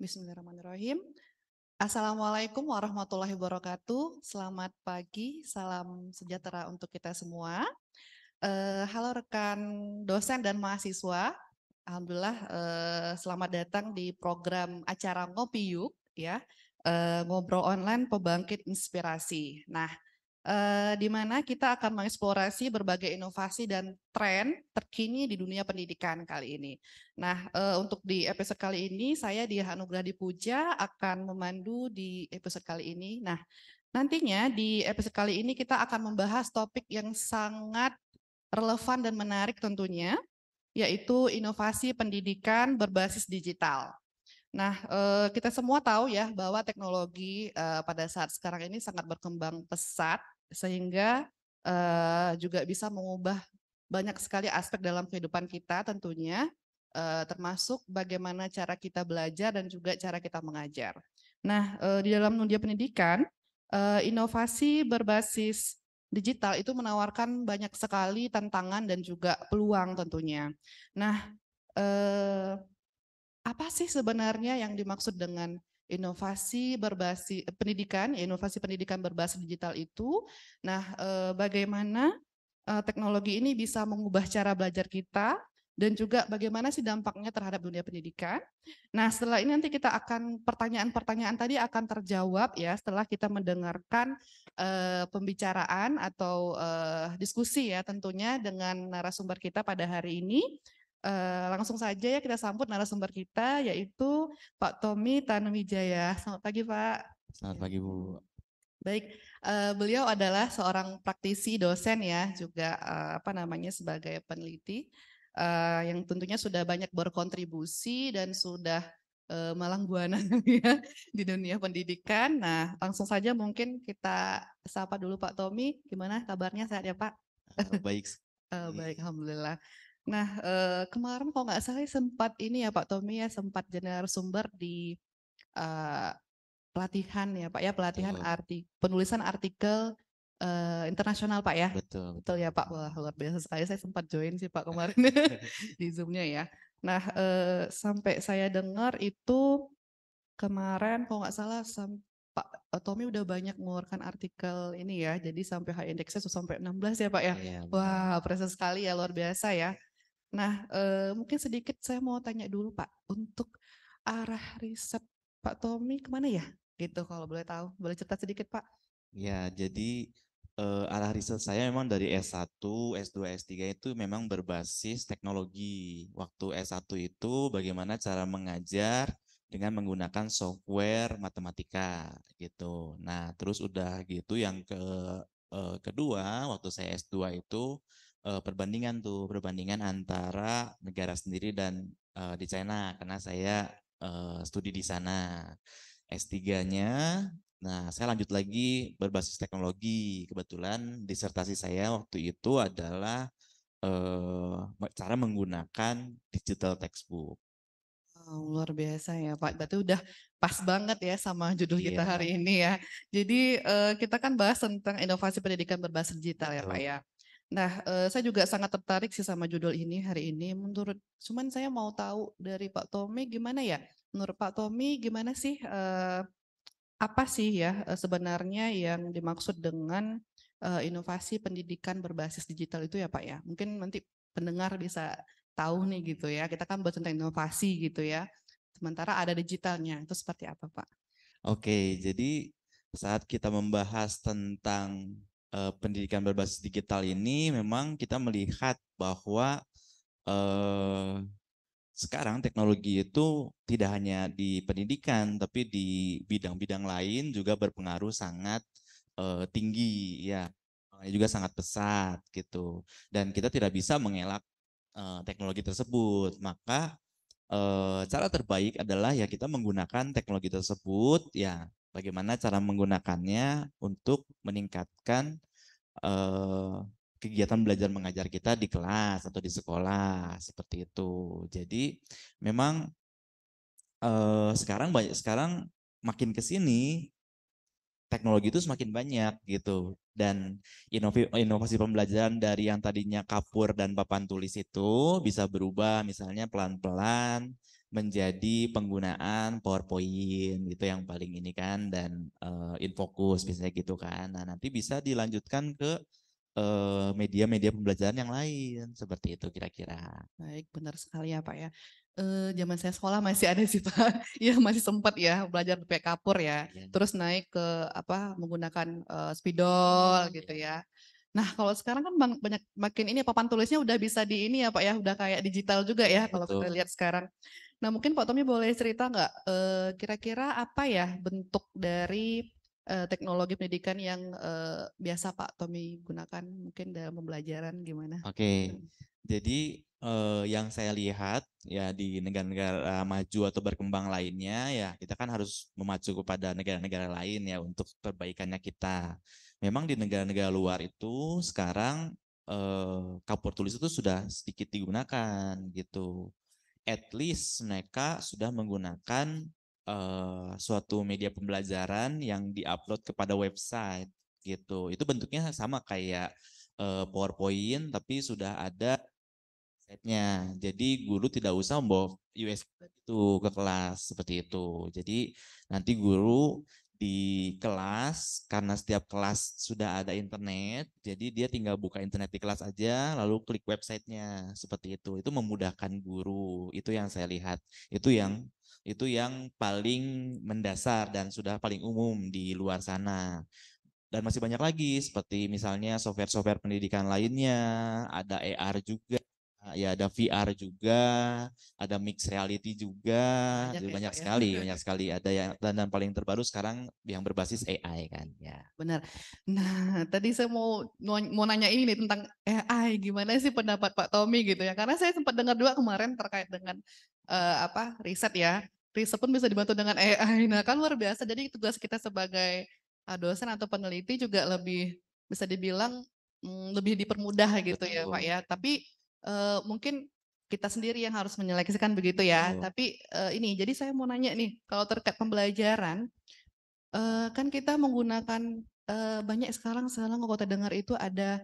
Bismillahirrahmanirrahim. Assalamualaikum warahmatullahi wabarakatuh. Selamat pagi, salam sejahtera untuk kita semua. Halo rekan dosen dan mahasiswa. Alhamdulillah selamat datang di program acara Ngopi Yuk ya. Ngobrol online pembangkit inspirasi. Nah, di mana kita akan mengeksplorasi berbagai inovasi dan tren terkini di dunia pendidikan kali ini. Nah, untuk di episode kali ini saya Diah Anugrah Dipuja akan memandu di episode kali ini. Nah, nantinya di episode kali ini kita akan membahas topik yang sangat relevan dan menarik tentunya, yaitu inovasi pendidikan berbasis digital. Nah, kita semua tahu ya bahwa teknologi pada saat sekarang ini sangat berkembang pesat sehingga juga bisa mengubah banyak sekali aspek dalam kehidupan kita tentunya, termasuk bagaimana cara kita belajar dan juga cara kita mengajar. Nah, di dalam dunia pendidikan, inovasi berbasis digital itu menawarkan banyak sekali tantangan dan juga peluang tentunya. Nah, apa sih sebenarnya yang dimaksud dengan inovasi berbasis pendidikan, ya, inovasi pendidikan berbasis digital itu? Nah, bagaimana teknologi ini bisa mengubah cara belajar kita dan juga bagaimana sih dampaknya terhadap dunia pendidikan? Nah, setelah ini nanti kita akan pertanyaan-pertanyaan tadi akan terjawab ya setelah kita mendengarkan pembicaraan atau diskusi ya tentunya dengan narasumber kita pada hari ini. Langsung saja ya kita sambut narasumber kita yaitu Pak Tommy Tanuwijaya. Selamat pagi Pak. Selamat pagi Bu. Baik, beliau adalah seorang praktisi dosen ya, juga sebagai peneliti yang tentunya sudah banyak berkontribusi dan sudah malang buana ya di dunia pendidikan. Nah, langsung saja mungkin kita sapa dulu Pak Tommy. Gimana kabarnya, sehat ya Pak? Baik. Baik, alhamdulillah. Nah, kemarin kalau nggak salah sempat ini ya Pak Tommy ya, sempat jadi narasumber di eh, pelatihan ya Pak ya, pelatihan penulisan artikel internasional Pak ya. Betul. Betul ya Pak, wah luar biasa sekali, saya sempat join sih Pak kemarin di Zoom-nya ya. Nah, sampai saya dengar itu kemarin kalau nggak salah Pak Tommy udah banyak mengeluarkan artikel ini ya, jadi sampai high index-nya sampai 16 ya Pak ya. Iya, Wah, prestasi sekali ya, luar biasa ya. Nah, mungkin sedikit saya mau tanya dulu Pak, untuk arah riset Pak Tommy kemana ya? Gitu kalau boleh tahu, boleh cerita sedikit Pak? ya, jadi arah riset saya memang dari S1, S2, S3 itu memang berbasis teknologi. Waktu S1 itu bagaimana cara mengajar dengan menggunakan software matematika gitu. Nah, terus udah gitu yang kedua waktu saya S2 itu perbandingan antara negara sendiri dan di China karena saya studi di sana. S3-nya, nah saya lanjut lagi berbasis teknologi. Kebetulan disertasi saya waktu itu adalah cara menggunakan digital textbook. Luar biasa ya Pak, berarti udah pas banget ya sama judul kita Iya, hari ini ya. Jadi kita kan bahas tentang inovasi pendidikan berbasis digital ya Pak betul. ya. Nah, saya juga sangat tertarik sih sama judul ini hari ini. Cuman saya mau tahu dari Pak Tommy gimana ya? Menurut Pak Tommy gimana sih apa sih ya sebenarnya yang dimaksud dengan inovasi pendidikan berbasis digital itu ya Pak ya? Mungkin nanti pendengar bisa tahu nih gitu ya. Kita kan bahas tentang inovasi gitu ya. Sementara ada digitalnya. Itu seperti apa Pak? Oke, jadi saat kita membahas tentang pendidikan berbasis digital ini, memang kita melihat bahwa eh, sekarang teknologi itu tidak hanya di pendidikan, tapi di bidang-bidang lain juga berpengaruh sangat tinggi, ya, juga sangat pesat gitu. Dan kita tidak bisa mengelak teknologi tersebut. Maka cara terbaik adalah ya kita menggunakan teknologi tersebut, ya bagaimana cara menggunakannya untuk meningkatkan eh, kegiatan belajar mengajar kita di kelas atau di sekolah seperti itu. Jadi memang sekarang makin ke sini teknologi itu semakin banyak gitu, dan inovasi pembelajaran dari yang tadinya kapur dan papan tulis itu bisa berubah misalnya pelan-pelan menjadi penggunaan PowerPoint gitu yang paling ini kan, dan InFocus biasanya gitu kan. Nah, nanti bisa dilanjutkan ke media-media pembelajaran yang lain seperti itu kira-kira. Baik, benar sekali ya Pak ya. Zaman saya sekolah masih ada sih Pak, ya masih sempat ya belajar pakai kapur ya. Ya, Terus naik ke apa menggunakan spidol gitu ya. Nah kalau sekarang kan banyak makin ini papan tulisnya udah bisa di ini ya Pak ya, udah kayak digital juga ya kalau kita betul. lihat sekarang. Nah mungkin Pak Tommy boleh cerita nggak kira-kira apa ya bentuk dari teknologi pendidikan yang biasa Pak Tommy gunakan mungkin dalam pembelajaran gimana? Oke, jadi yang saya lihat ya di negara-negara maju atau berkembang lainnya ya kita kan harus memacu kepada negara-negara lain ya untuk perbaikannya kita. Memang di negara-negara luar itu sekarang kapur tulis itu sudah sedikit digunakan gitu. At least mereka sudah menggunakan suatu media pembelajaran yang diupload kepada website gitu. Itu bentuknya sama kayak PowerPoint tapi sudah ada website-nya. Jadi guru tidak usah membawa USB itu ke kelas seperti itu. Jadi nanti guru di kelas karena setiap kelas sudah ada internet, jadi dia tinggal buka internet di kelas aja lalu klik websitenya seperti itu. Itu memudahkan guru. Itu yang saya lihat. Itu yang paling mendasar dan sudah paling umum di luar sana. Dan masih banyak lagi seperti misalnya software-software pendidikan lainnya, ada AR juga, ya ada VR juga, ada mixed reality juga, Banyak jadi ya banyak Pak ya. sekali, banyak sekali. Ada yang dan paling terbaru sekarang yang berbasis AI kan, ya. Benar. Nah, tadi saya mau nanya ini nih tentang AI. Gimana sih pendapat Pak Tommy gitu ya? Karena saya sempat dengar juga kemarin terkait dengan apa riset ya. Riset pun bisa dibantu dengan AI. Nah, kan luar biasa. Jadi tugas kita sebagai dosen atau peneliti juga lebih bisa dibilang lebih dipermudah gitu ya, Pak Betul, ya. Tapi mungkin kita sendiri yang harus menyeleksikan begitu ya. betul. Tapi ini, jadi saya mau nanya nih, kalau terkait pembelajaran kan kita menggunakan, banyak sekarang kalau kita dengar itu ada,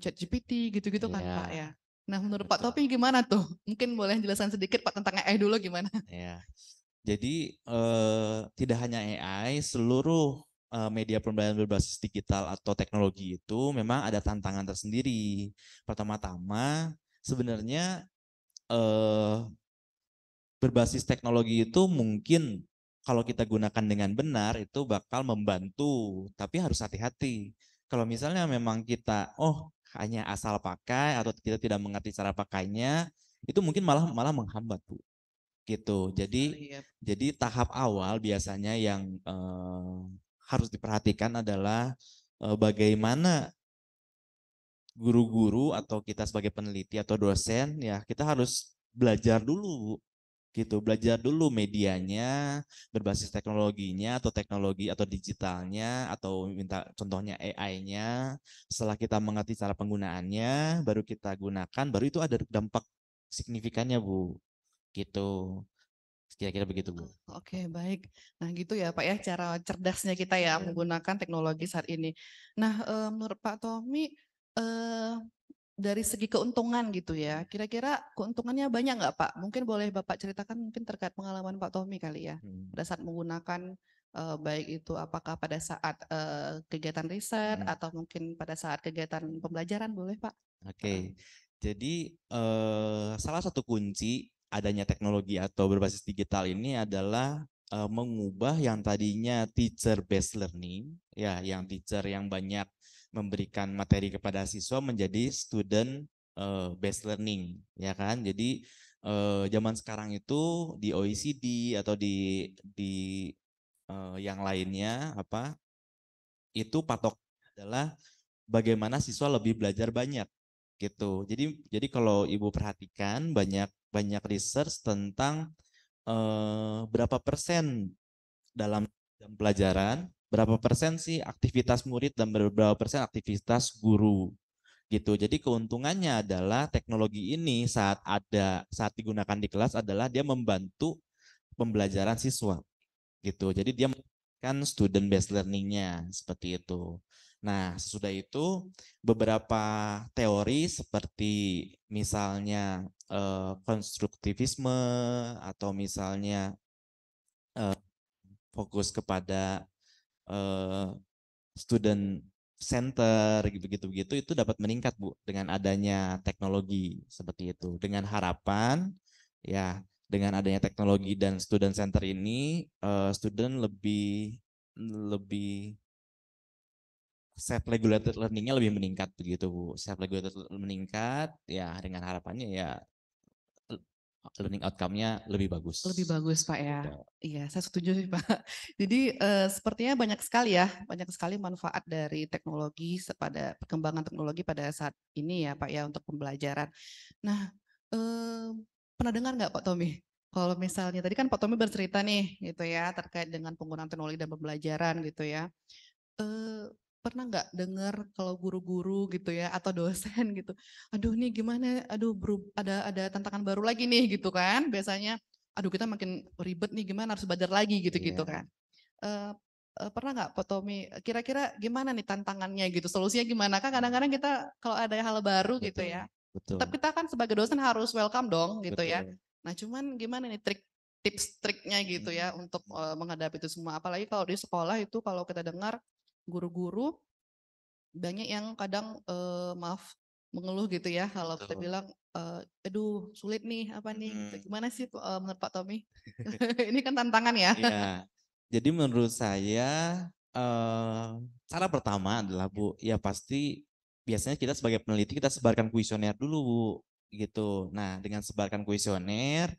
ChatGPT gitu-gitu kan, Pak, Ya, ya. Nah, menurut Pak betul. Topi gimana tuh? Mungkin boleh jelaskan sedikit, Pak, tentang AI dulu gimana? Ya. Jadi tidak hanya AI, seluruh media pembelajaran berbasis digital atau teknologi itu memang ada tantangan tersendiri. Pertama-tama, sebenarnya eh, berbasis teknologi itu mungkin kalau kita gunakan dengan benar itu bakal membantu, tapi harus hati-hati. Kalau misalnya memang kita hanya asal pakai atau kita tidak mengerti cara pakainya, itu mungkin malah malah menghambat, Bu. Gitu. Jadi Sekali ya. jadi tahap awal biasanya yang harus diperhatikan adalah bagaimana guru-guru atau kita sebagai peneliti atau dosen ya kita harus belajar dulu gitu, belajar dulu medianya berbasis teknologinya atau teknologi atau digitalnya atau minta contohnya AI-nya. Setelah kita mengerti cara penggunaannya, baru kita gunakan, baru itu ada dampak signifikannya, Bu. Gitu. Kira-kira begitu, Bu. Oke, baik. Nah, gitu ya, Pak, ya, cara cerdasnya kita ya menggunakan teknologi saat ini. Nah, menurut Pak Tommy, eee, dari segi keuntungan gitu ya, kira-kira keuntungannya banyak nggak, Pak? Mungkin boleh Bapak ceritakan mungkin terkait pengalaman Pak Tommy kali ya, Hmm. pada saat menggunakan, baik itu apakah pada saat, kegiatan riset Hmm. atau mungkin pada saat kegiatan pembelajaran, boleh, Pak? Heeh. Oke, jadi salah satu kunci adanya teknologi atau berbasis digital ini adalah mengubah yang tadinya teacher based learning, ya, yang teacher yang banyak memberikan materi kepada siswa menjadi student based learning, ya kan? Jadi zaman sekarang itu di OECD atau di yang lainnya apa itu patok adalah bagaimana siswa lebih belajar banyak gitu. Jadi kalau Ibu perhatikan banyak banyak research tentang berapa persen dalam jam pelajaran, berapa persen sih aktivitas murid dan berapa persen aktivitas guru gitu. Jadi keuntungannya adalah teknologi ini saat digunakan di kelas adalah dia membantu pembelajaran siswa gitu. Jadi dia kan student based learningnya seperti itu. Nah, sesudah itu beberapa teori seperti misalnya konstruktivisme atau misalnya eh, fokus kepada eh, student center begitu-begitu itu dapat meningkat Bu dengan adanya teknologi seperti itu. Dengan harapan ya dengan adanya teknologi dan student center ini student lebih lebih self regulated learningnya lebih meningkat begitu Bu. Self regulated meningkat ya dengan harapannya ya learning outcome-nya lebih Lebih bagus. bagus Pak ya. Gitu. Iya, saya setuju sih Pak. Jadi sepertinya banyak sekali ya, banyak sekali manfaat dari teknologi pada perkembangan teknologi pada saat ini ya Pak ya untuk pembelajaran. Nah, pernah dengar nggak Pak Tommy? Kalau misalnya tadi kan Pak Tommy bercerita nih gitu ya terkait dengan penggunaan teknologi dan pembelajaran gitu ya. Eee, Pernah nggak dengar kalau guru-guru gitu ya atau dosen gitu, "Aduh nih gimana, aduh ada tantangan baru lagi nih," gitu kan. Biasanya, "Aduh kita makin ribet nih gimana harus belajar lagi," gitu-gitu Iya, kan. Eee Pernah nggak Pak Tommy, kira-kira gimana nih tantangannya gitu, solusinya gimana? Kan kadang-kadang kita kalau ada hal baru gitu betul, ya, tetap betul, kita kan sebagai dosen harus welcome dong gitu ya. betul. Nah cuman gimana nih tips triknya gitu ya untuk, menghadapi itu semua? Apalagi kalau di sekolah itu kalau kita dengar guru-guru banyak yang kadang, maaf mengeluh gitu ya kalau kita Betul. bilang, "Aduh sulit nih, apa nih," gitu. Mhm. Gimana sih, menurut Pak Tommy? Ini kan tantangan ya. Iya. Jadi menurut saya cara pertama adalah Bu, ya pasti biasanya kita sebagai peneliti kita sebarkan kuesioner dulu Bu, gitu. Nah dengan sebarkan kuesioner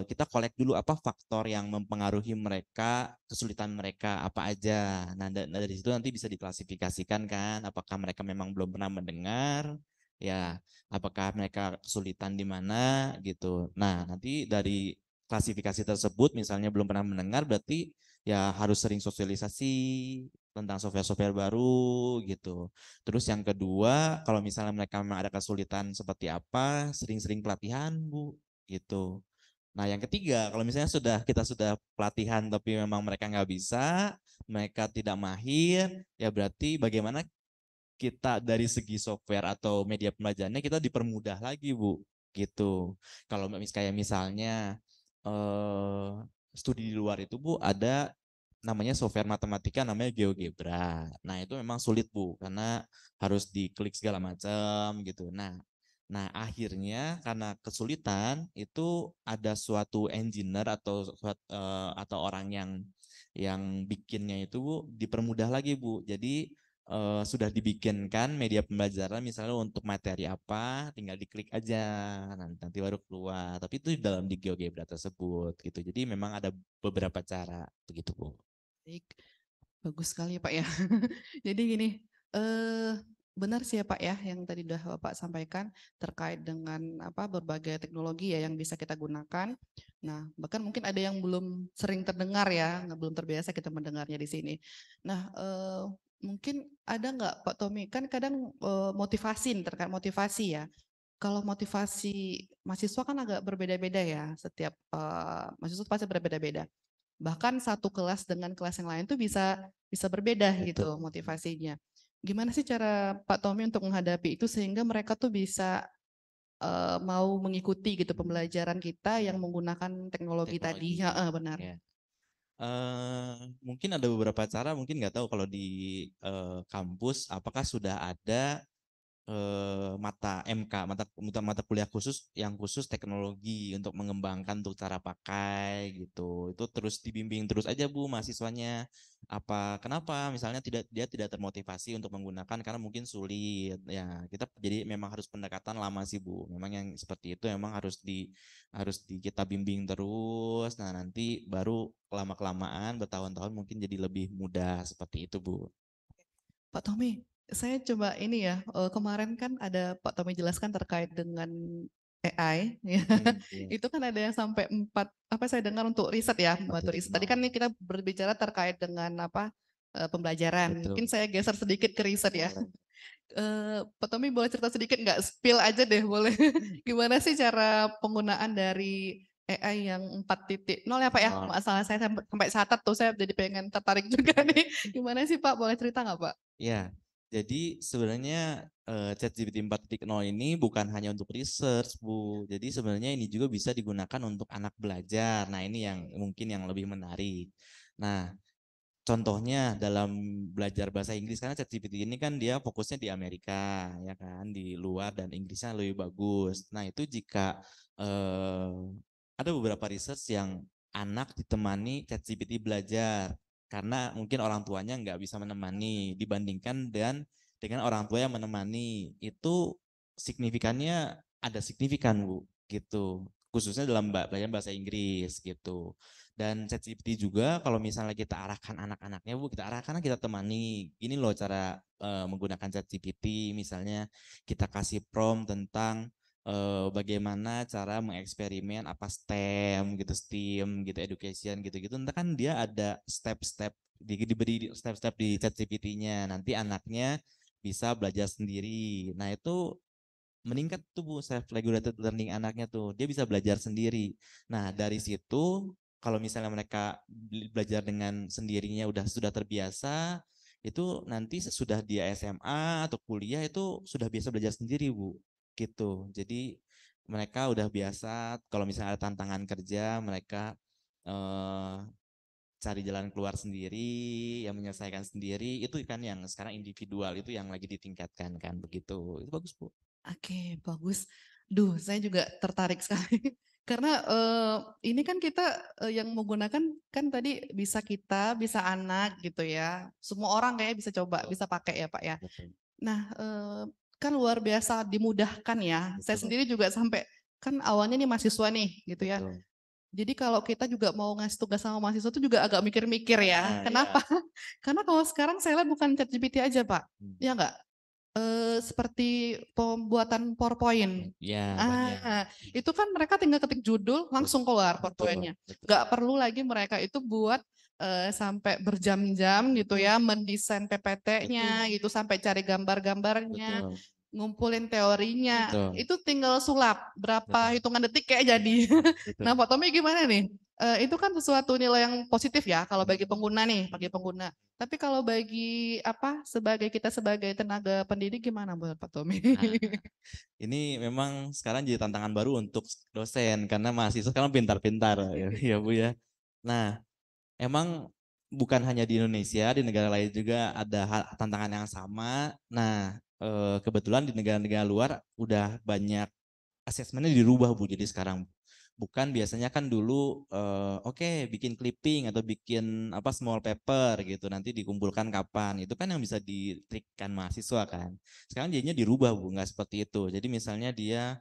kita kolek dulu apa faktor yang mempengaruhi mereka, kesulitan mereka apa aja. Nah dari situ nanti bisa diklasifikasikan kan, apakah mereka memang belum pernah mendengar, ya, apakah mereka kesulitan di mana gitu. Nah nanti dari klasifikasi tersebut misalnya belum pernah mendengar berarti ya harus sering sosialisasi tentang software-software baru gitu. Terus yang kedua, kalau misalnya mereka memang ada kesulitan seperti apa, sering-sering pelatihan, Bu, gitu. Nah, yang ketiga, kalau misalnya kita sudah pelatihan tapi memang mereka nggak bisa, mereka tidak mahir, ya berarti bagaimana kita dari segi software atau media pembelajarannya kita dipermudah lagi, Bu, gitu. Kalau kayak misalnya eh, studi di luar itu, Bu, ada namanya software matematika namanya GeoGebra. Nah, itu memang sulit, Bu, karena harus diklik segala macam gitu. Nah, akhirnya karena kesulitan itu ada suatu engineer atau orang yang bikinnya itu Bu dipermudah lagi Bu. Jadi sudah dibikinkan media pembelajaran misalnya untuk materi apa, tinggal diklik aja, nanti baru keluar. Tapi itu dalam di GeoGebra tersebut gitu. Jadi memang ada beberapa cara begitu Bu. Baik, bagus sekali Pak ya. Jadi gini, eh benar sih ya Pak ya yang tadi udah Bapak sampaikan terkait dengan apa berbagai teknologi ya yang bisa kita gunakan. Nah, bahkan mungkin ada yang belum sering terdengar ya, belum terbiasa kita mendengarnya di sini. Nah, mungkin ada nggak Pak Tommy, kan kadang motivasi nih, terkait motivasi ya. Kalau motivasi mahasiswa kan agak berbeda-beda ya, setiap mahasiswa pasti berbeda-beda. Bahkan satu kelas dengan kelas yang lain tuh bisa bisa berbeda Betul. gitu motivasinya. Gimana sih cara Pak Tommy untuk menghadapi itu sehingga mereka tuh bisa mau mengikuti gitu pembelajaran kita yang menggunakan teknologi tadi? Teknologi. Heeh, benar. Ya. Mungkin ada beberapa cara, mungkin nggak tahu kalau di kampus apakah sudah ada mata MK, mata kuliah khusus yang khusus teknologi untuk mengembangkan untuk cara pakai gitu. Itu terus dibimbing terus aja Bu mahasiswanya. Kenapa misalnya dia tidak termotivasi untuk menggunakan karena mungkin sulit. Ya, kita jadi memang harus pendekatan lama sih Bu. Memang yang seperti itu memang harus di kita bimbing terus. Nah, nanti baru lama-kelamaan bertahun-tahun mungkin jadi lebih mudah seperti itu Bu. Pak Tommy, saya coba ini ya, kemarin kan ada Pak Tommy jelaskan terkait dengan AI, ya. Iya. Itu kan ada yang sampai 4, apa saya dengar untuk riset ya, Waktu membantu itu. riset. Tadi kan ini kita berbicara terkait dengan apa, pembelajaran. Mungkin Betul. saya geser sedikit ke riset ya. Boleh. Pak Tommy boleh cerita sedikit nggak? Spill aja deh boleh. Gimana sih cara penggunaan dari AI yang 4.0 ya Pak ya? Oh, Masalah saya sampai catat tuh, saya jadi pengen tertarik juga nih. Gimana sih Pak? Boleh cerita nggak Pak? Ya, jadi sebenarnya ChatGPT 4.0 ini bukan hanya untuk research, Bu. Jadi sebenarnya ini juga bisa digunakan untuk anak belajar. Nah, ini yang mungkin yang lebih menarik. Nah, contohnya dalam belajar bahasa Inggris, karena ChatGPT ini kan dia fokusnya di Amerika, ya kan, di luar, dan Inggrisnya lebih bagus. Nah, itu jika eh, ada beberapa research yang anak ditemani ChatGPT belajar, karena mungkin orang tuanya nggak bisa menemani, dibandingkan dengan orang tua yang menemani, itu signifikannya ada signifikan, Bu, gitu. Khususnya dalam belajar bahasa Inggris gitu. Dan ChatGPT juga kalau misalnya kita arahkan anak-anaknya, Bu, kita arahkan, kita temani. Gini loh cara menggunakan ChatGPT, misalnya kita kasih prompt tentang bagaimana cara mengeksperimen apa STEM gitu, STEAM gitu, education gitu-gitu. Entah kan dia ada step-step, diberi step-step di ChatGPT-nya. Nanti anaknya bisa belajar sendiri. Nah, itu meningkat tuh, Bu, self regulated learning anaknya tuh. Dia bisa belajar sendiri. Nah, dari situ kalau misalnya mereka belajar dengan sendirinya sudah terbiasa, itu nanti sesudah dia SMA atau kuliah itu sudah biasa belajar sendiri, Bu. Gitu. Jadi mereka udah biasa kalau misalnya ada tantangan kerja, mereka eh, cari jalan keluar sendiri, yang menyelesaikan sendiri, itu kan yang sekarang individual itu yang lagi ditingkatkan kan begitu. Itu bagus, Bu. Oke, bagus. Duh, saya juga tertarik sekali. Karena ini kan kita yang menggunakan kan tadi bisa kita, bisa anak gitu ya. Semua orang kayaknya bisa coba, bisa pakai ya Pak ya. Betul. Nah, kan luar biasa dimudahkan ya. Saya Betul, sendiri juga sampai kan awalnya nih mahasiswa nih gitu ya. betul. Jadi kalau kita juga mau ngasih tugas sama mahasiswa itu juga agak mikir-mikir ya. Nah, Kenapa? ya. Karena kalau sekarang saya lihat bukan ChatGPT aja Pak. Hmm. Ya enggak? Seperti pembuatan PowerPoint. Ya, banyak. Ah, itu kan mereka tinggal ketik judul langsung keluar Betul, PowerPoint-nya. betul, Nggak perlu lagi mereka itu buat sampai berjam-jam gitu ya, mendesain PPT-nya gitu, sampai cari gambar-gambarnya, betul, ngumpulin teorinya. betul, Itu tinggal sulap berapa betul, hitungan detik kayak jadi. betul. Nah, Pak Tommy gimana nih? Itu kan sesuatu nilai yang positif ya kalau bagi pengguna nih, bagi pengguna. Tapi kalau bagi apa sebagai kita sebagai tenaga pendidik gimana buat Pak Tommy? Nah, ini memang sekarang jadi tantangan baru untuk dosen karena mahasiswa sekarang pintar-pintar ya, ya, Bu ya. Nah, emang bukan hanya di Indonesia, di negara lain juga ada tantangan yang sama. Nah, kebetulan di negara-negara luar udah banyak asesmennya dirubah, Bu. Jadi sekarang bukan biasanya kan dulu oke, bikin clipping atau bikin apa small paper gitu, nanti dikumpulkan kapan, itu kan yang bisa ditrikkan mahasiswa kan. Sekarang jadinya dirubah, Bu, nggak seperti itu. Jadi misalnya dia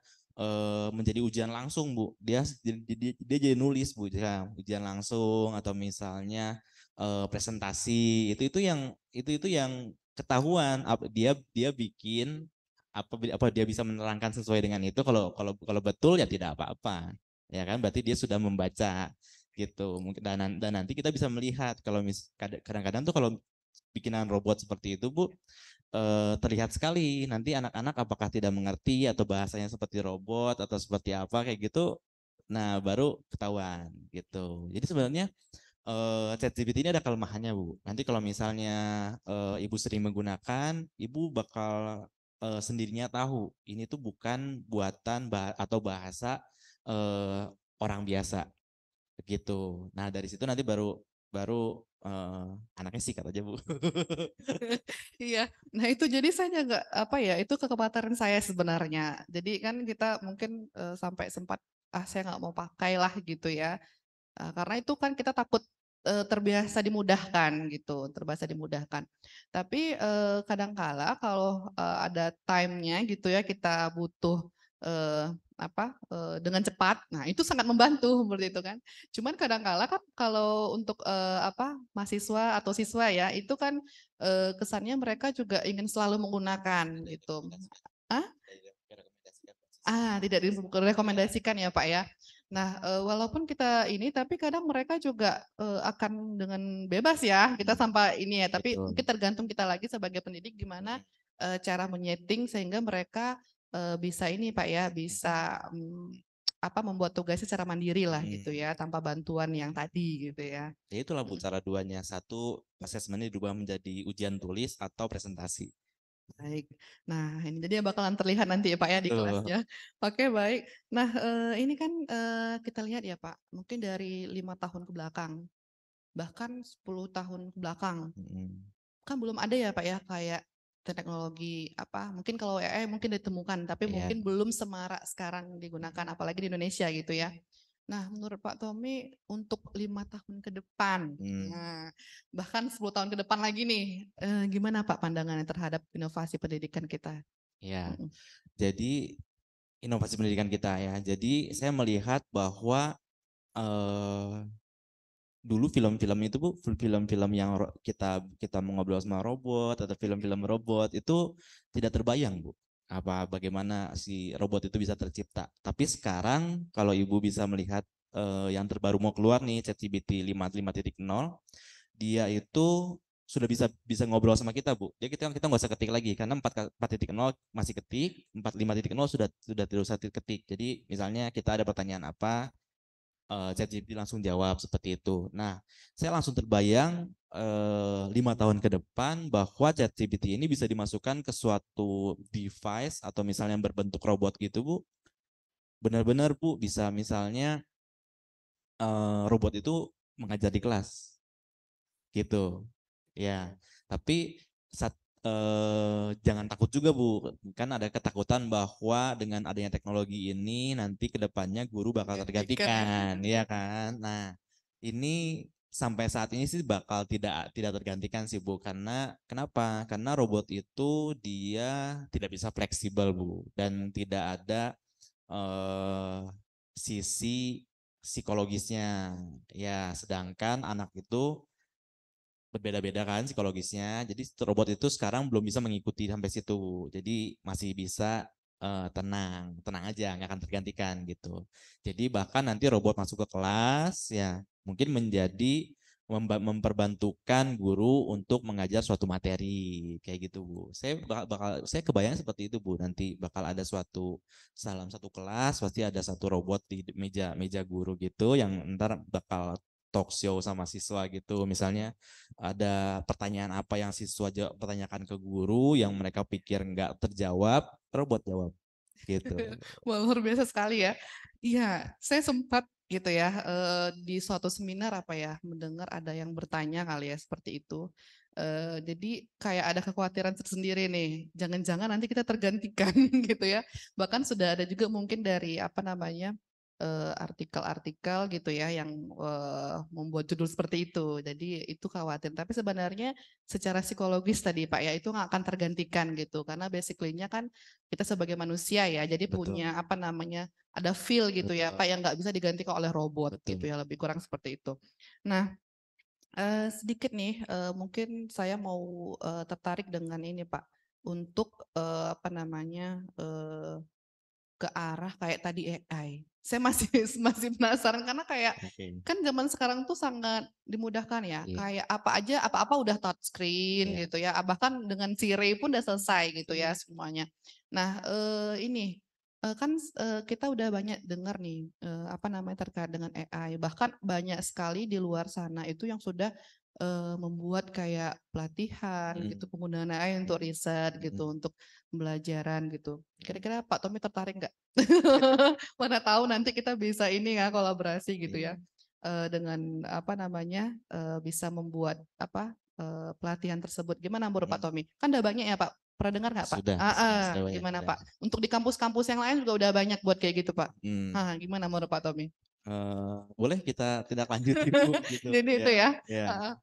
menjadi ujian langsung, Bu, dia jadi nulis, Bu, ya, ujian langsung, atau misalnya presentasi, itu yang ketahuan dia dia bikin apa dia bisa menerangkan sesuai dengan itu. Kalau betul ya tidak apa-apa, ya kan, berarti dia sudah membaca gitu. Mungkin dan nanti kita bisa melihat kalau kadang-kadang tuh kalau bikinan robot seperti itu, Bu, terlihat sekali nanti anak-anak apakah tidak mengerti atau bahasanya seperti robot atau seperti apa kayak gitu. Nah, baru ketahuan gitu. Jadi sebenarnya ChatGPT ini ada kelemahannya, Bu. Nanti kalau misalnya Ibu sering menggunakan, Ibu bakal sendirinya tahu ini tuh bukan buatan atau bahasa eh, orang biasa begitu. Nah, dari situ nanti baru baru anaknya sikat aja, Bu. Iya, nah itu jadi saya nggak apa ya, itu kekhawatiran saya sebenarnya. Jadi kan kita mungkin sampai sempat saya nggak mau pakai lah gitu ya. Karena itu kan kita takut terbiasa dimudahkan gitu, terbiasa dimudahkan. Tapi kadangkala kalau ada time-nya gitu ya, kita butuh eh, apa dengan cepat. Nah, itu sangat membantu seperti itu kan. Cuman kadangkala kan kalau untuk apa mahasiswa atau siswa ya, itu kan kesannya mereka juga ingin selalu menggunakan gitu. Ah, tidak direkomendasikan ya Pak ya. Nah, walaupun kita ini, tapi kadang mereka juga akan dengan bebas ya, kita sampai ini ya, tapi Betul. mungkin tergantung kita lagi sebagai pendidik gimana cara menyeting sehingga mereka bisa ini Pak ya, bisa membuat tugasnya secara mandiri lah gitu Hmm. ya, tanpa bantuan yang tadi gitu ya. Ya itulah Bu Mm. cara duanya. Satu, asesmennya dirubah menjadi ujian tulis atau presentasi. Baik. Nah, ini jadi bakalan terlihat nanti ya Pak ya di Betul. kelasnya. Oke, baik. Nah, ini kan kita lihat ya Pak, mungkin dari 5 tahun ke belakang, bahkan 10 tahun ke belakang, Mm. kan belum ada ya Pak ya kayak teknologi mungkin kalau AI mungkin ditemukan, tapi Iya. mungkin belum semarak sekarang digunakan, apalagi di Indonesia gitu ya. Nah, menurut Pak Tommy untuk 5 tahun ke depan, Hmm. nah, bahkan 10 tahun ke depan lagi nih, gimana Pak pandangannya terhadap inovasi pendidikan kita? Ya. Mm-mm. Jadi inovasi pendidikan kita ya. Jadi saya melihat bahwa eh, dulu film-film itu Bu, film-film yang kita kita mengobrol sama robot atau film-film robot itu tidak terbayang Bu. Bagaimana si robot itu bisa tercipta. Tapi sekarang kalau Ibu bisa melihat yang terbaru mau keluar nih ChatGPT 5.5.0, dia itu sudah bisa ngobrol sama kita Bu. Jadi kita nggak usah ketik lagi karena 4.0 masih ketik, 4.5.0 sudah tidak usah ketik. Jadi misalnya kita ada pertanyaan apa, ChatGPT langsung jawab seperti itu. Nah, saya langsung terbayang 5 tahun ke depan bahwa ChatGPT ini bisa dimasukkan ke suatu device atau misalnya yang berbentuk robot gitu Bu. Benar-benar Bu bisa misalnya robot itu mengajar di kelas gitu. Ya, tapi jangan takut juga Bu. Kan ada ketakutan bahwa dengan adanya teknologi ini nanti ke depannya guru bakal Gantikan. tergantikan, ya kan? Nah, ini sampai saat ini sih bakal tidak tidak tergantikan sih Bu. Karena kenapa? Karena robot itu dia tidak bisa fleksibel Bu dan tidak ada sisi psikologisnya. Ya, sedangkan anak itu berbeda-beda kan psikologisnya. Jadi robot itu sekarang belum bisa mengikuti sampai situ. Jadi masih bisa tenang, tenang aja, nggak akan tergantikan gitu. Jadi bahkan nanti robot masuk ke kelas ya mungkin menjadi memperbantukan guru untuk mengajar suatu materi kayak gitu Bu. Saya kebayang seperti itu Bu. Nanti bakal ada dalam satu kelas pasti ada satu robot di meja meja guru gitu yang ntar bakal talk show sama siswa gitu. Misalnya ada pertanyaan apa yang siswa pertanyakan ke guru yang mereka pikir nggak terjawab, robot jawab gitu. Wah, luar biasa sekali ya. Iya, saya sempat gitu ya di suatu seminar mendengar ada yang bertanya kali ya seperti itu. Jadi kayak ada kekhawatiran tersendiri nih, jangan-jangan nanti kita tergantikan gitu ya. Bahkan sudah ada juga mungkin dari artikel-artikel gitu ya yang membuat judul seperti itu. Jadi itu khawatir. Tapi sebenarnya secara psikologis tadi Pak ya itu nggak akan tergantikan gitu karena basically-nya kan kita sebagai manusia ya, jadi Betul, punya ada feel gitu ya, betul, Pak, yang nggak bisa digantikan oleh robot gitu betul. ya, lebih kurang seperti itu. Nah, sedikit nih, mungkin saya mau tertarik dengan ini, Pak, untuk ke arah kayak tadi AI. Saya masih masih penasaran karena kayak Oke. kan zaman sekarang tuh sangat dimudahkan ya. Iya, Kayak apa aja apa-apa udah touchscreen iya. gitu ya. Bahkan dengan Siri pun udah selesai gitu ya semuanya. Nah, ini kan kita udah banyak dengar nih terkait dengan AI. Bahkan banyak sekali di luar sana itu yang sudah membuat kayak pelatihan gitu Mm, penggunaan AI untuk riset mm, gitu, untuk pembelajaran gitu. mm. Kira-kira Pak Tommy tertarik nggak? Mana tahu nanti kita bisa ini ya kolaborasi gitu Iya. ya dengan bisa membuat pelatihan tersebut. Gimana menurut Pak Mm. Tommy? Kan udah banyak ya Pak. Pernah dengar nggak Pak? Sudah banyak, Gimana sudah. Pak? Untuk di kampus-kampus yang lain juga udah banyak buat kayak gitu Pak. Hmm. Gimana menurut Pak Tommy? Boleh kita tidak lanjutin Bu gitu. Jadi itu Ya, ya. ya. Heeh.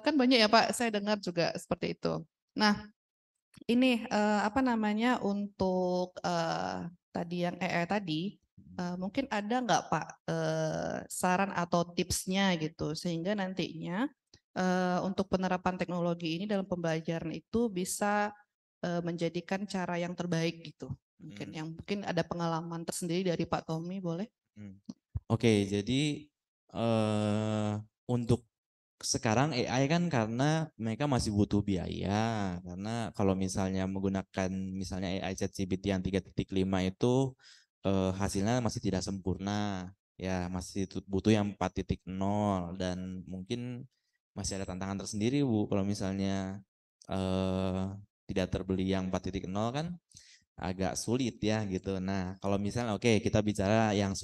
Kan banyak ya Pak. Saya dengar juga seperti itu. Nah, ini untuk tadi yang AI tadi mungkin ada nggak Pak saran atau tipsnya gitu sehingga nantinya untuk penerapan teknologi ini dalam pembelajaran itu bisa menjadikan cara yang terbaik gitu. Mungkin Mm, yang mungkin ada pengalaman tersendiri dari Pak Tommy boleh? mm. Oke, jadi eh untuk sekarang AI kan karena mereka masih butuh biaya karena kalau misalnya menggunakan misalnya AI ChatGPT yang 3.5 itu hasilnya masih tidak sempurna, ya masih butuh yang 4.0 dan mungkin masih ada tantangan tersendiri Bu kalau misalnya eh, tidak terbeli yang 4.0 kan agak sulit ya gitu. Nah, kalau misalnya oke kita bicara yang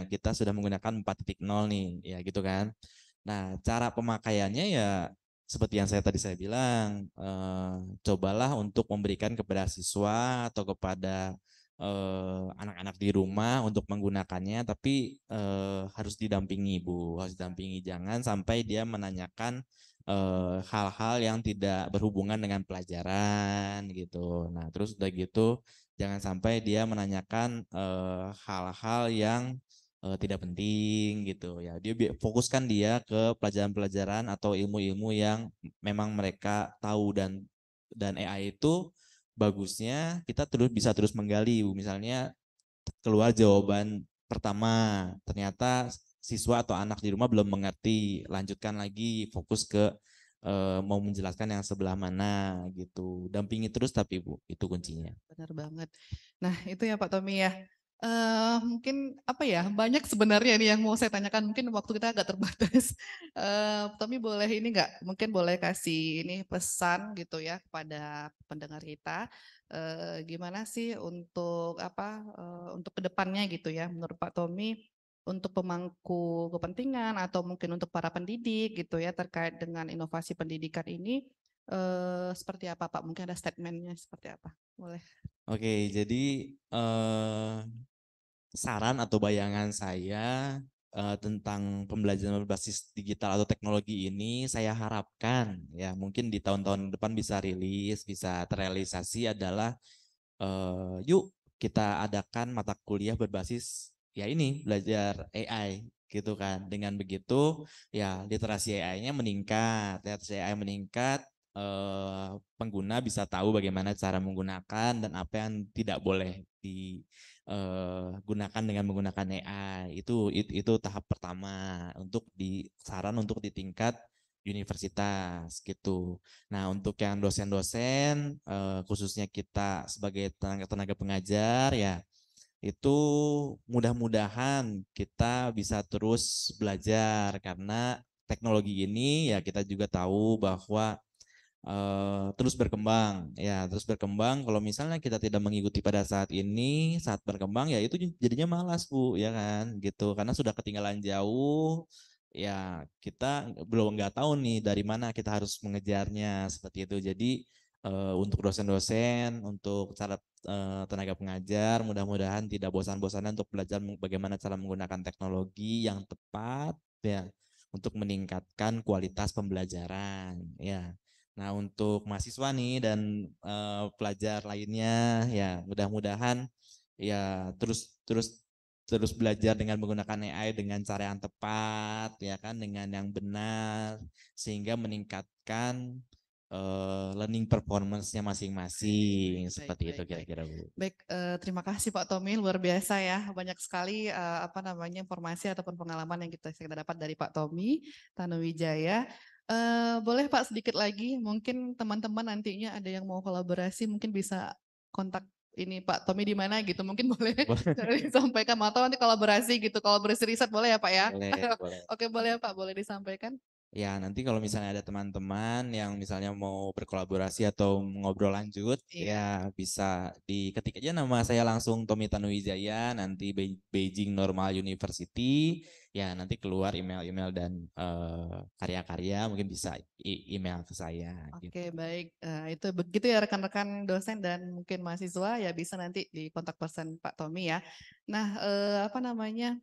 kita sudah menggunakan 4.0 nih, ya gitu kan. Nah, cara pemakaiannya ya seperti yang saya bilang, cobalah untuk memberikan kepada siswa atau kepada anak-anak di rumah untuk menggunakannya, tapi harus didampingi Bu, harus didampingi. Jangan sampai dia menanyakan hal-hal yang tidak berhubungan dengan pelajaran gitu. Nah, terus udah gitu, jangan sampai dia menanyakan hal-hal yang tidak penting gitu ya. Dia fokuskan dia ke pelajaran-pelajaran atau ilmu-ilmu yang memang mereka tahu dan AI itu bagusnya kita bisa terus menggali. Misalnya keluar jawaban pertama, ternyata siswa atau anak di rumah belum mengerti, lanjutkan lagi fokus ke mau menjelaskan yang sebelah mana gitu. Dampingi terus tapi Bu, itu kuncinya. Benar banget. Nah, itu ya Pak Tommy ya. Mungkin apa ya, banyak sebenarnya nih yang mau saya tanyakan, mungkin waktu kita agak terbatas. Tommy boleh ini enggak, mungkin boleh kasih ini pesan gitu ya kepada pendengar kita. Gimana sih untuk apa, untuk kedepannya gitu ya, menurut Pak Tommy, untuk pemangku kepentingan atau mungkin untuk para pendidik gitu ya, terkait dengan inovasi pendidikan ini, seperti apa Pak? Mungkin ada statementnya seperti apa? Boleh. Oke, jadi saran atau bayangan saya tentang pembelajaran berbasis digital atau teknologi ini saya harapkan ya mungkin di tahun-tahun depan bisa rilis, bisa terrealisasi adalah yuk kita adakan mata kuliah berbasis ya ini belajar AI gitu kan. Dengan begitu ya literasi AI-nya meningkat, literasi AI meningkat, pengguna bisa tahu bagaimana cara menggunakan dan apa yang tidak boleh digunakan dengan menggunakan AI. Itu tahap pertama untuk saran untuk di tingkat universitas gitu. Nah, untuk yang dosen-dosen, khususnya kita sebagai tenaga pengajar ya, itu mudah-mudahan kita bisa terus belajar karena teknologi ini ya kita juga tahu bahwa terus berkembang ya, terus berkembang. Kalau misalnya kita tidak mengikuti pada saat ini, saat berkembang ya itu jadinya malas Bu, ya kan gitu, karena sudah ketinggalan jauh ya, kita belum nggak tahu nih dari mana kita harus mengejarnya seperti itu. Jadi untuk dosen-dosen, untuk cara tenaga pengajar, mudah-mudahan tidak bosan-bosannya untuk belajar bagaimana cara menggunakan teknologi yang tepat ya untuk meningkatkan kualitas pembelajaran ya. Nah, untuk mahasiswa nih dan pelajar lainnya ya mudah-mudahan ya terus terus terus belajar dengan menggunakan AI dengan cara yang tepat ya kan, dengan yang benar sehingga meningkatkan learning performance-nya masing-masing, Baik, seperti itu baik, baik. kira-kira Bu. Baik, terima kasih Pak Tommy, luar biasa ya. Banyak sekali apa namanya informasi ataupun pengalaman yang kita dapat dari Pak Tommy Tanuwijaya. Boleh Pak sedikit lagi, mungkin teman-teman nantinya ada yang mau kolaborasi, mungkin bisa kontak ini Pak Tommy di mana gitu, mungkin boleh disampaikan atau nanti kolaborasi gitu, kolaborasi riset boleh ya Pak ya? Boleh, boleh. Oke boleh Pak, boleh disampaikan? Ya, nanti kalau misalnya ada teman-teman yang misalnya mau berkolaborasi atau ngobrol lanjut, Iya. ya bisa diketik aja nama saya langsung Tommy Tanuwijaya, nanti Beijing Normal University, ya nanti keluar email-email dan karya-karya mungkin bisa email ke saya Oke, gitu. baik. Itu begitu ya rekan-rekan dosen dan mungkin mahasiswa ya bisa nanti di kontak person Pak Tommy ya. Nah, apa namanya?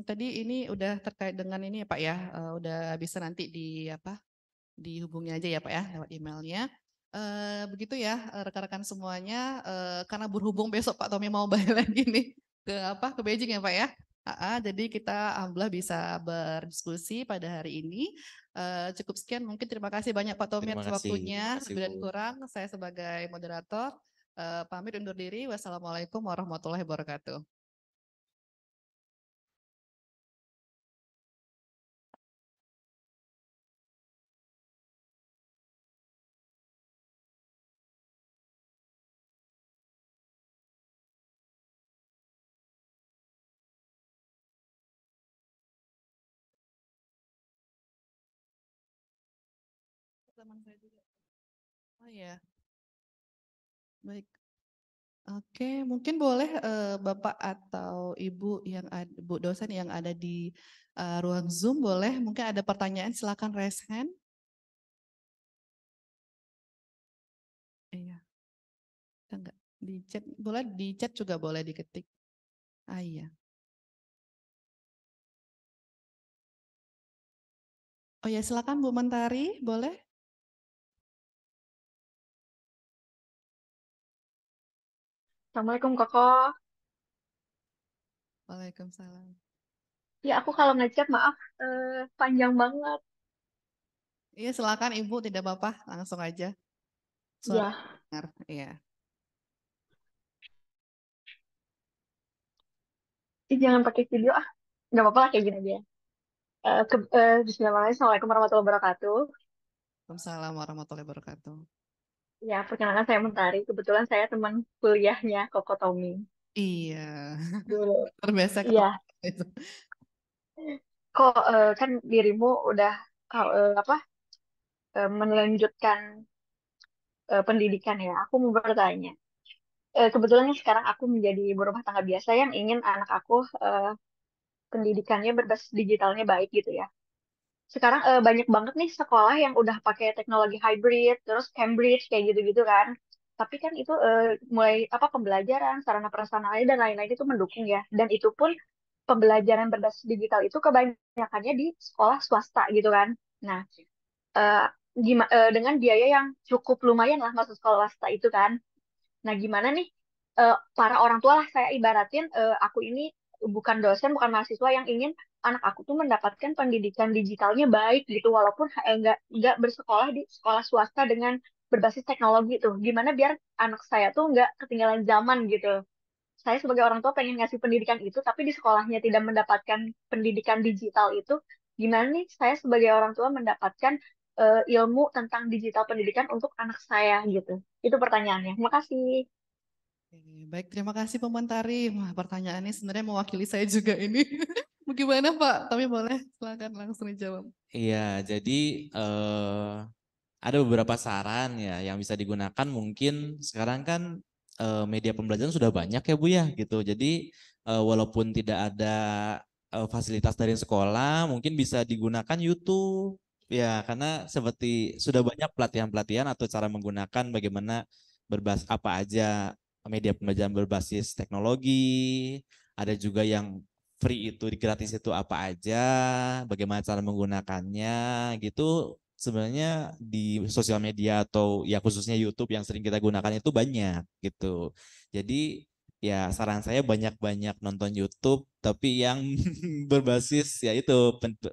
Tadi ini udah terkait dengan ini ya Pak ya, udah bisa nanti di apa? Dihubungi aja ya Pak ya lewat emailnya. Begitu ya rekan-rekan semuanya. Karena berhubung besok Pak Tommy mau balik lagi nih ke apa? Ke Beijing ya Pak ya. Jadi kita alhamdulillah bisa berdiskusi pada hari ini. Cukup sekian, mungkin terima kasih banyak Pak Tommy Terima atas kasih. waktunya. Terima kasih Lebih Bu. dan kurang, saya sebagai moderator pamit undur diri. Wassalamualaikum warahmatullahi wabarakatuh. Teman saya juga. Oh ya, baik. Oke, mungkin boleh Bapak atau Ibu yang ada, Bu dosen yang ada di ruang Zoom boleh, mungkin ada pertanyaan silakan raise hand. Iya, enggak di chat, boleh di chat juga boleh diketik. Ah iya. Oh ya, silakan Bu Mentari, boleh? Assalamualaikum Koko. Waalaikumsalam. Ya aku kalau ngechat maaf panjang banget. Iya, silakan Ibu, tidak apa-apa, langsung aja. Suara Ya, dengar, iya. jangan pakai video ah. Nggak apa-apa lah kayak gini aja. Bismillahirrahmanirrahim. Assalamualaikum warahmatullahi wabarakatuh. Waalaikumsalam warahmatullahi wabarakatuh. Ya, perkenalkan saya Mentari. Kebetulan saya teman kuliahnya Koko Tommy Iya, dulu. terbiasa Iya, ketemu itu. kok kan dirimu udah apa melanjutkan pendidikan ya. Aku mau bertanya. Kebetulan sekarang aku menjadi ibu rumah tangga biasa yang ingin anak aku pendidikannya berbasis digitalnya baik gitu ya. Sekarang banyak banget nih sekolah yang udah pakai teknologi hybrid, terus Cambridge kayak gitu-gitu kan. Tapi kan itu mulai apa pembelajaran, sarana prasarana dan lain-lain itu mendukung ya. Dan itu pun pembelajaran berbasis digital itu kebanyakannya di sekolah swasta gitu kan. Nah, eh, dengan biaya yang cukup lumayan lah masuk sekolah swasta itu kan. Nah, gimana nih para orang tua lah saya ibaratin aku ini bukan dosen, bukan mahasiswa yang ingin anak aku tuh mendapatkan pendidikan digitalnya baik gitu walaupun nggak bersekolah di sekolah swasta dengan berbasis teknologi tuh. Gimana biar anak saya tuh nggak ketinggalan zaman gitu. Saya sebagai orang tua pengen ngasih pendidikan itu tapi di sekolahnya tidak mendapatkan pendidikan digital itu. Gimana nih saya sebagai orang tua mendapatkan ilmu tentang digital pendidikan untuk anak saya gitu. Itu pertanyaannya. Makasih. Oke, baik, terima kasih Pementari. Wah, pertanyaannya sebenarnya mewakili saya juga ini. Bagaimana Pak? Tapi boleh, silakan langsung dijawab. Iya, jadi ada beberapa saran ya yang bisa digunakan. Mungkin sekarang kan media pembelajaran sudah banyak ya Bu ya gitu. Jadi walaupun tidak ada fasilitas dari sekolah, mungkin bisa digunakan YouTube. Ya, karena seperti sudah banyak pelatihan-pelatihan atau cara menggunakan bagaimana berbasis apa aja media pembelajaran berbasis teknologi. Ada juga yang free itu gratis itu apa aja, bagaimana cara menggunakannya gitu. Sebenarnya di sosial media atau ya khususnya YouTube yang sering kita gunakan itu banyak gitu. Jadi ya saran saya banyak-banyak nonton YouTube tapi yang berbasis ya itu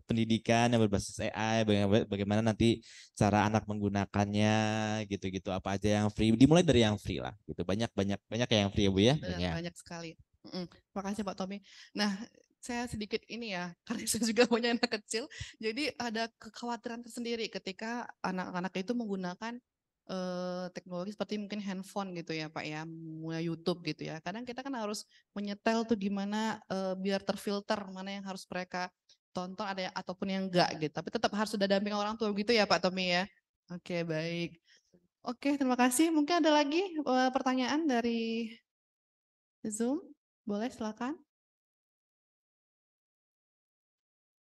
pendidikan yang berbasis AI, bagaimana nanti cara anak menggunakannya gitu-gitu, apa aja yang free, dimulai dari yang free lah gitu. Banyak yang free ya Bu ya. Benar, Ya. banyak sekali. Terima kasih Pak Tommy. Nah, saya sedikit ini ya, karena saya juga punya anak kecil, jadi ada kekhawatiran tersendiri ketika anak-anak itu menggunakan teknologi seperti mungkin handphone gitu ya Pak ya, mulai YouTube gitu ya. Kadang kita kan harus menyetel tuh gimana biar terfilter mana yang harus mereka tonton ada ataupun yang enggak gitu. Tapi tetap harus sudah damping orang tua gitu ya Pak Tommy ya. Oke, baik. Oke, terima kasih. Mungkin ada lagi pertanyaan dari Zoom, boleh silakan.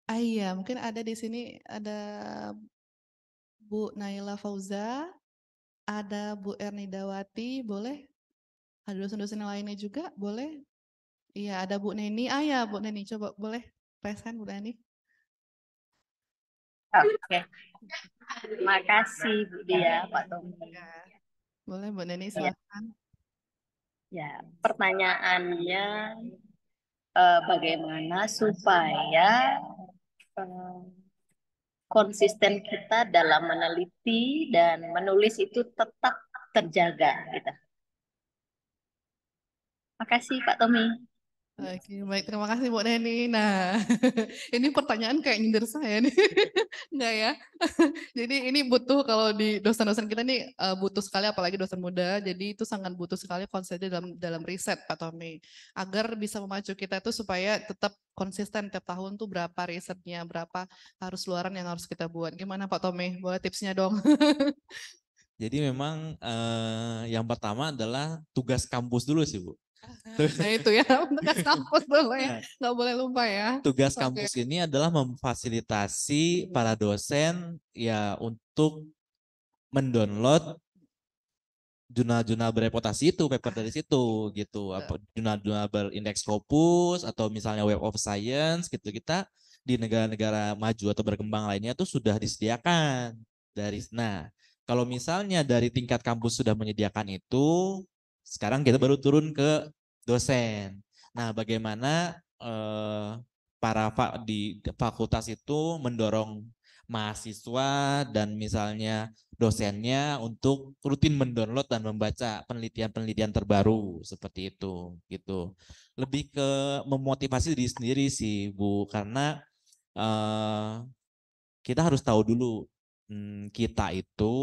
Ah iya, mungkin ada di sini ada Bu Naila Fauza, ada Bu Ernidawati, boleh? Ada dosen-dosen lainnya juga, boleh? Iya, ada Bu Neni. Ah ya, Bu Neni, coba boleh raise hand Bu Neni. Oke, terima kasih Bu Dia, Pak Tommy. Ya, boleh Bu Neni, Ya, silakan. ya, pertanyaannya bagaimana supaya eh, konsisten kita dalam meneliti dan menulis itu tetap terjaga gitu. Makasih Pak Tommy. Oke, baik. Terima kasih Bu Neni. Nah, ini pertanyaan kayak nyindir saya nih. Enggak ya? Jadi ini butuh kalau di dosen-dosen kita nih butuh sekali apalagi dosen muda. Jadi itu sangat butuh sekali konsepnya dalam riset Pak Tommy. Agar bisa memacu kita itu supaya tetap konsisten tiap tahun tuh berapa risetnya, berapa harus luaran yang harus kita buat. Gimana Pak Tommy? Boleh tipsnya dong. Jadi memang yang pertama adalah tugas kampus dulu sih Bu. Nah itu ya, tugas kampus dulu ya, nggak boleh lupa ya. Tugas Oke. kampus ini adalah memfasilitasi para dosen ya untuk mendownload jurnal-jurnal bereputasi itu, paper dari situ gitu. Apa jurnal-jurnal berindeks Scopus atau misalnya Web of Science gitu. Kita di negara-negara maju atau berkembang lainnya tuh sudah disediakan dari. Nah, kalau misalnya dari tingkat kampus sudah menyediakan itu, sekarang kita baru turun ke dosen. Nah, bagaimana di fakultas itu mendorong mahasiswa dan misalnya dosennya untuk rutin mendownload dan membaca penelitian-penelitian terbaru seperti itu gitu. Lebih ke memotivasi diri sendiri sih Bu, karena kita harus tahu dulu kita itu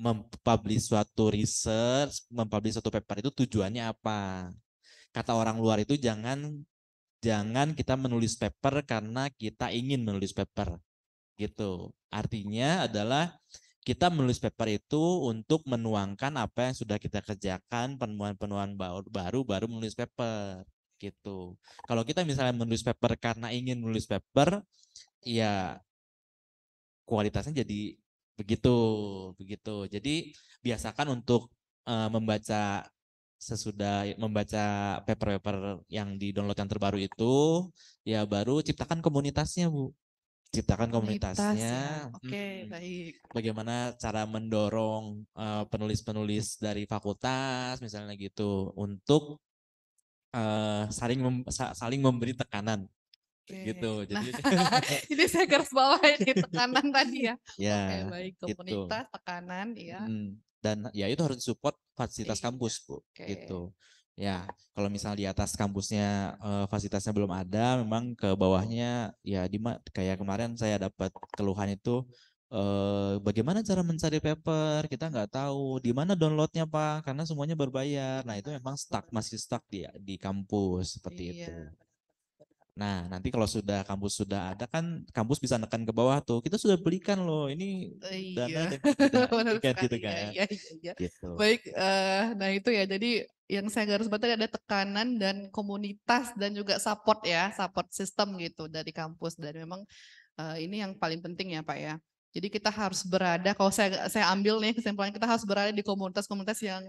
mempublish suatu research, mempublish suatu paper itu tujuannya apa. Kata orang luar itu jangan kita menulis paper karena kita ingin menulis paper gitu. Artinya adalah kita menulis paper itu untuk menuangkan apa yang sudah kita kerjakan, penemuan-penemuan baru menulis paper gitu. Kalau kita misalnya menulis paper karena ingin menulis paper, ya kualitasnya jadi begitu. Jadi biasakan untuk membaca sesudah membaca paper-paper yang di-download yang terbaru itu, ya baru ciptakan komunitasnya Bu. Ciptakan Komunitas komunitasnya. ya. Oke, baik. Bagaimana cara mendorong penulis-penulis dari fakultas misalnya gitu untuk saling memberi tekanan gitu. Nah, Jadi ini saya garis bawah ini tekanan tadi ya. ya Oke, baik. gitu. Komunitas, tekanan, ya. Dan ya itu harus support fasilitas Iya, kampus Bu, oke. gitu. Ya, kalau misalnya di atas kampusnya fasilitasnya belum ada, memang ke bawahnya ya kayak kemarin saya dapat keluhan itu bagaimana cara mencari paper, kita nggak tahu di mana downloadnya Pak, karena semuanya berbayar. Nah itu memang masih stuck di kampus seperti itu. Iya. Nah, nanti kalau kampus sudah ada kan kampus bisa nekan ke bawah tuh. Kita sudah belikan loh, ini dana Iya, dan tidak benar kan sekali. gitu Iya, kan. iya, iya. Gitu. Baik, nah itu ya. Jadi yang saya garis bawahi ada tekanan dan komunitas dan juga support ya, support system gitu dari kampus. Dan memang ini yang paling penting ya Pak ya. Jadi kita harus berada, kalau saya ambil nih kesimpulannya, kita harus berada di komunitas-komunitas yang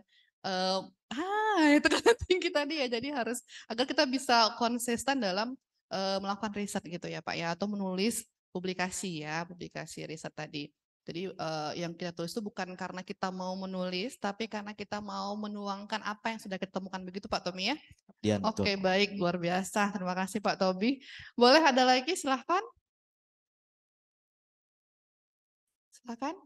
itu kan tinggi tadi ya. Jadi harus agar kita bisa konsisten dalam melakukan riset gitu ya Pak ya, atau menulis publikasi ya, publikasi riset tadi. Jadi yang kita tulis itu bukan karena kita mau menulis, tapi karena kita mau menuangkan apa yang sudah kita temukan, begitu Pak Tommy ya? Ya, Oke, betul. baik, luar biasa. Terima kasih Pak Tobi. Boleh ada lagi, silahkan. Silahkan.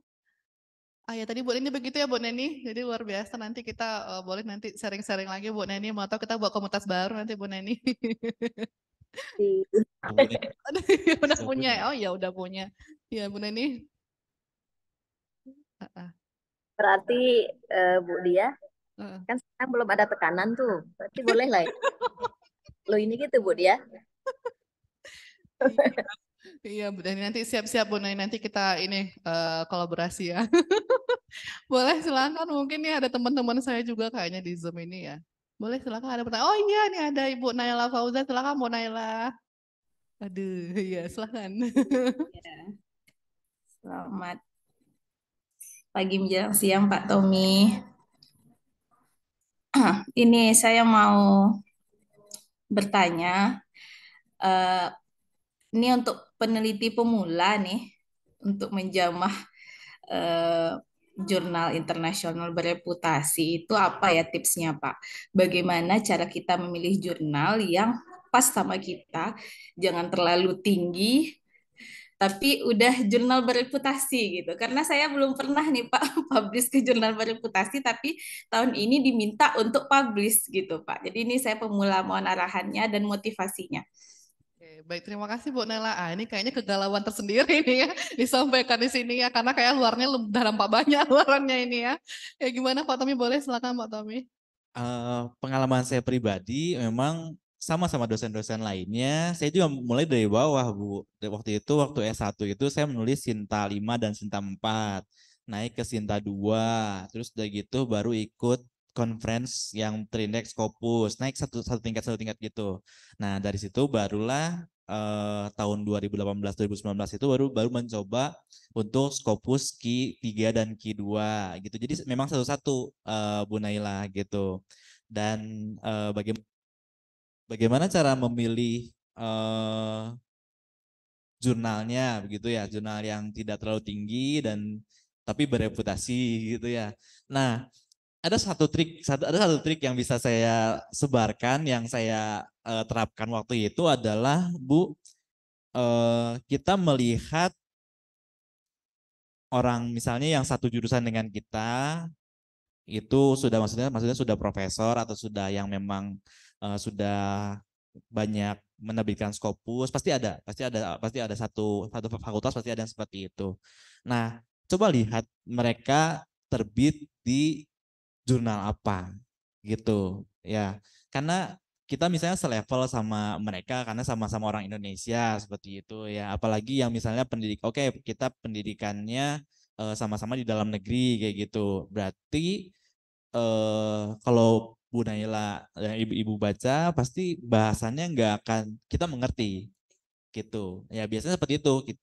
Ya tadi Bu Neni begitu ya Bu Neni. Jadi luar biasa, nanti kita boleh nanti sharing-sharing lagi Bu Neni. Mau tahu kita buat komunitas baru nanti Bu Neni. Udah punya, oh ya udah punya. Ya Bu Neni. Berarti Bu Dia, kan sekarang belum ada tekanan tuh. Berarti boleh lah ya. Lo ini gitu Bu Dia. Iya Bu Neni, nanti siap-siap Bu Neni, nanti kita ini kolaborasi ya. Boleh silakan, mungkin nih ada teman-teman saya juga kayaknya di Zoom ini ya. Boleh silakan, ada pertanyaan. Oh iya nih ada Ibu Naila Fauzan, silakan Bu Naila. Aduh, iya silakan. Selamat pagi menjelang siang Pak Tommy. Ini saya mau bertanya, ini untuk peneliti pemula nih, untuk menjamah jurnal internasional bereputasi itu apa ya tipsnya Pak? Bagaimana cara kita memilih jurnal yang pas sama kita, jangan terlalu tinggi, tapi udah jurnal bereputasi gitu. Karena saya belum pernah nih Pak publish ke jurnal bereputasi, tapi tahun ini diminta untuk publish gitu Pak. Jadi ini saya pemula, mohon arahannya dan motivasinya. Oke, baik, terima kasih Bu Nela. Ini kayaknya kegalauan tersendiri nih ya disampaikan di sini ya, karena kayak luarnya udah nampak banyak luarannya ini ya. Ya gimana Pak Tommy, boleh silakan Pak Tommy. Pengalaman saya pribadi memang sama dosen-dosen lainnya, saya juga mulai dari bawah, Bu. Waktu itu, waktu S1 itu saya menulis Sinta 5 dan Sinta 4. Naik ke Sinta 2, terus udah gitu baru ikut conference yang Trindex Scopus, naik satu tingkat gitu. Nah, dari situ barulah tahun 2018-2019 itu baru mencoba untuk Scopus Q 3 dan Q 2 gitu. Jadi memang satu-satu Bu Naila gitu. Dan bagaimana cara memilih jurnalnya begitu ya, jurnal yang tidak terlalu tinggi dan tapi bereputasi gitu ya. Nah, ada satu trik yang bisa saya sebarkan, yang saya terapkan waktu itu adalah Bu, kita melihat orang misalnya yang satu jurusan dengan kita itu sudah maksudnya sudah profesor atau sudah yang memang sudah banyak menerbitkan Scopus, pasti ada satu fakultas pasti ada yang seperti itu. Nah, coba lihat mereka terbit di jurnal apa gitu ya. Karena kita misalnya selevel sama mereka karena sama-sama orang Indonesia seperti itu ya. Apalagi yang misalnya kita pendidikannya sama-sama di dalam negeri kayak gitu. Berarti kalau Bu Naila dan ibu-ibu baca pasti bahasanya nggak akan kita mengerti gitu. Ya biasanya seperti itu.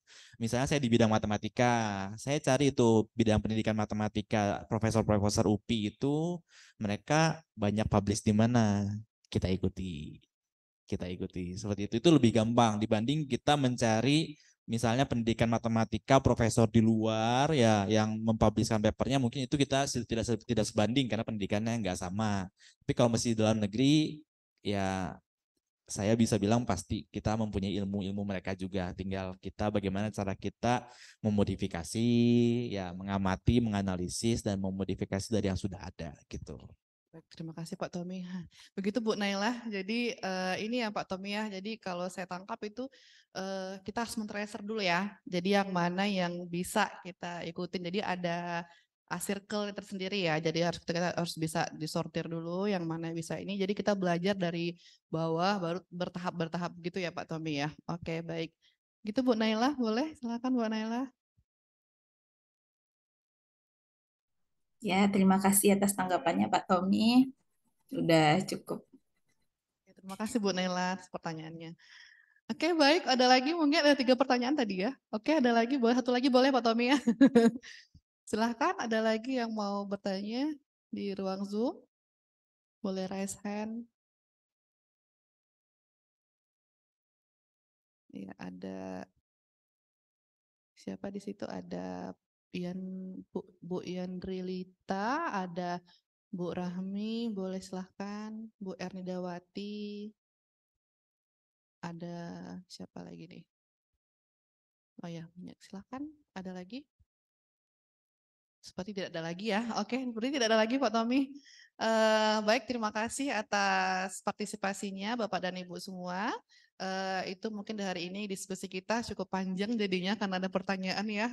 Misalnya saya di bidang matematika, saya cari itu bidang pendidikan matematika profesor-profesor UPI itu mereka banyak publish di mana kita ikuti. Kita ikuti seperti itu lebih gampang dibanding kita mencari misalnya pendidikan matematika profesor di luar ya yang mempublishkan papernya mungkin itu kita tidak sebanding karena pendidikannya nggak sama. Tapi kalau masih di dalam negeri ya saya bisa bilang pasti kita mempunyai ilmu-ilmu mereka juga. Tinggal kita bagaimana cara kita memodifikasi, ya mengamati, menganalisis dan memodifikasi dari yang sudah ada gitu. Baik, terima kasih Pak Tommy. Begitu Bu Naila, jadi ini ya Pak Tommy ya, jadi kalau saya tangkap itu kita harus men-tracer dulu ya, jadi yang mana yang bisa kita ikutin, jadi ada circle tersendiri ya, jadi kita harus bisa disortir dulu yang mana bisa ini, jadi kita belajar dari bawah baru bertahap gitu ya Pak Tommy ya. Oke baik, gitu Bu Naila, boleh silakan Bu Naila. Ya, terima kasih atas tanggapannya Pak Tommy. Sudah cukup. Terima kasih Bu Naila atas pertanyaannya. Oke baik, ada lagi mungkin ada 3 pertanyaan tadi ya. Oke ada lagi, boleh satu lagi boleh Pak Tommy ya. Silahkan ada lagi yang mau bertanya di ruang Zoom. Boleh raise hand. Ya ada siapa di situ, ada Bu Yandrilita, ada Bu Rahmi, boleh silahkan. Bu Ernidawati, ada siapa lagi nih? Oh ya, silahkan, ada lagi? Seperti tidak ada lagi ya. Oke, seperti tidak ada lagi Pak Tommy. Baik, terima kasih atas partisipasinya Bapak dan Ibu semua. Itu mungkin hari ini diskusi kita cukup panjang jadinya karena ada pertanyaan ya.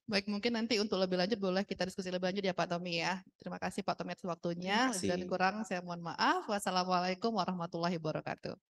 Baik, mungkin nanti untuk lebih lanjut boleh kita diskusi lebih lanjut ya Pak Tommy ya. Terima kasih Pak Tommy atas waktunya. Dan kurang saya mohon maaf. Wassalamualaikum warahmatullahi wabarakatuh.